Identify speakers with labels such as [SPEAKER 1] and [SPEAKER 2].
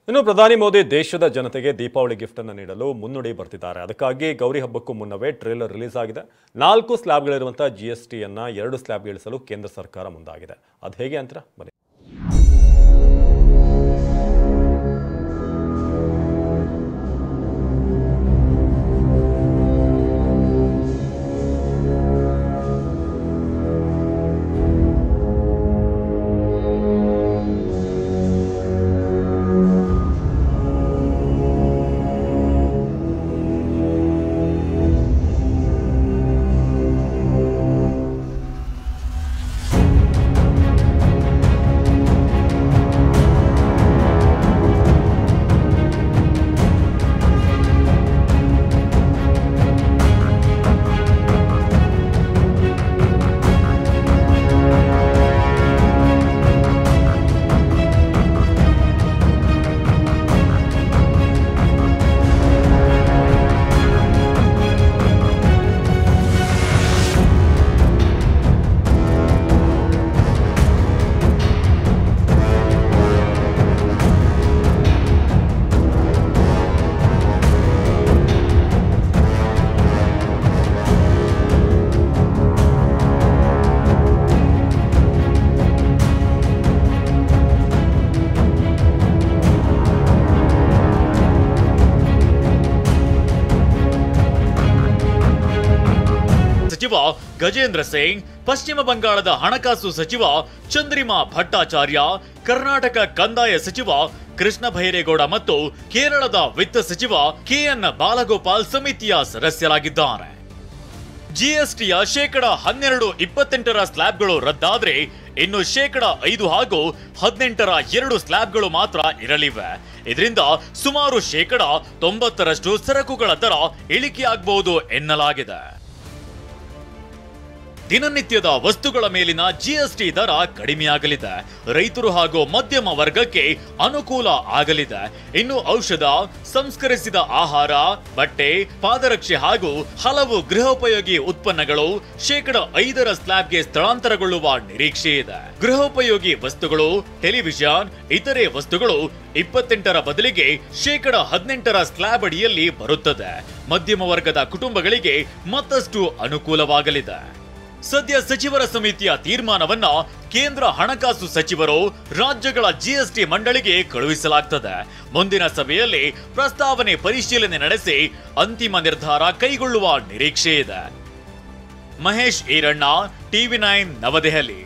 [SPEAKER 1] ಇನ್ನು ಪ್ರಧಾನಿ ಮೋದಿ ದೇಶದ ಜನತೆಗೆ ದೀಪಾವಳಿ ಗಿಫ್ಟ್ ಅನ್ನು ನೀಡಲು ಮುನ್ನುಡಿ ಬರ್ತಿದ್ದಾರೆ. ಅದಕ್ಕಾಗಿ ಗೌರಿ ಹಬ್ಬಕ್ಕೂ ಮುನ್ನವೇ ಟ್ರೇಲರ್ ರಿಲೀಸ್ ಆಗಿದೆ. 4 ಸ್ಲ್ಯಾಬ್ಗಳಿರುವಂತಹ ಜಿಎಸ್ಟಿಯನ್ನು 2 ಸ್ಲ್ಯಾಬ್ಗೆ ಇಳಿಸಲು ಕೇಂದ್ರ ಸರ್ಕಾರ ಮುಂದಾಗಿದೆ. ಅದು ಹೇಗೆ ಅಂತ ಬನ್ನಿ.
[SPEAKER 2] ಸಚಿವ ಗಜೇಂದ್ರ ಸಿಂಗ್, ಪಶ್ಚಿಮ ಬಂಗಾಳದ ಹಣಕಾಸು ಸಚಿವ ಚಂದ್ರಿಮಾ ಭಟ್ಟಾಚಾರ್ಯ, ಕರ್ನಾಟಕ ಕಂದಾಯ ಸಚಿವ ಕೃಷ್ಣ ಭೈರೇಗೌಡ ಮತ್ತು ಕೇರಳದ ವಿತ್ತ ಸಚಿವ ಕೆಎನ್ ಬಾಲಗೋಪಾಲ್ ಸಮಿತಿಯ ಸದಸ್ಯರಾಗಿದ್ದಾರೆ. ಜಿಎಸ್ಟಿಯ ಶೇಕಡ 12-28 ಸ್ಲ್ಯಾಬ್ಗಳು ರದ್ದಾದ್ರೆ ಇನ್ನು ಶೇಕಡ 5 ಹಾಗೂ 18ರ 2 ಸ್ಲ್ಯಾಬ್ಗಳು ಮಾತ್ರ ಇರಲಿವೆ. ಇದರಿಂದ ಸುಮಾರು ಶೇಕಡ 90ರಷ್ಟು ಸರಕುಗಳ ದರ ಇಳಿಕೆಯಾಗಬಹುದು ಎನ್ನಲಾಗಿದೆ. ದಿನನಿತ್ಯದ ವಸ್ತುಗಳ ಮೇಲಿನ ಜಿಎಸ್ಟಿ ದರ ಕಡಿಮೆಯಾಗಲಿದೆ. ರೈತರು ಹಾಗೂ ಮಧ್ಯಮ ವರ್ಗಕ್ಕೆ ಅನುಕೂಲ ಆಗಲಿದೆ. ಇನ್ನು ಔಷಧ, ಸಂಸ್ಕರಿಸಿದ ಆಹಾರ, ಬಟ್ಟೆ, ಪಾದರಕ್ಷೆ ಹಾಗೂ ಹಲವು ಗೃಹೋಪಯೋಗಿ ಉತ್ಪನ್ನಗಳು ಶೇಕಡ 5ರ ಸ್ಲ್ಯಾಬ್ಗೆ ಸ್ಥಳಾಂತರಗೊಳ್ಳುವ ನಿರೀಕ್ಷೆ ಇದೆ. ಗೃಹೋಪಯೋಗಿ ವಸ್ತುಗಳು, ಟೆಲಿವಿಷನ್, ಇತರೆ ವಸ್ತುಗಳು 28ರ ಬದಲಿಗೆ ಶೇಕಡ 18ರ ಸ್ಲ್ಯಾಬ್ ಅಡಿಯಲ್ಲಿ ಬರುತ್ತದೆ. ಮಧ್ಯಮ ವರ್ಗದ ಕುಟುಂಬಗಳಿಗೆ ಮತ್ತಷ್ಟು ಅನುಕೂಲವಾಗಲಿದೆ. ಸದ್ಯ ಸಚಿವರ ಸಮಿತಿಯ ತೀರ್ಮಾನವನ್ನ ಕೇಂದ್ರ ಹಣಕಾಸು ಸಚಿವರು ರಾಜ್ಯಗಳ ಜಿಎಸ್ಟಿ ಮಂಡಳಿಗೆ ಕಳುಹಿಸಲಾಗುತ್ತದೆ. ಮುಂದಿನ ಸಭೆಯಲ್ಲಿ ಪ್ರಸ್ತಾವನೆ ಪರಿಶೀಲನೆ ನಡೆಸಿ ಅಂತಿಮ ನಿರ್ಧಾರ ಕೈಗೊಳ್ಳುವ ನಿರೀಕ್ಷೆ ಇದೆ. ಮಹೇಶ್ ಈರಣ್ಣ, ಟಿವಿ9 ನವದೆಹಲಿ.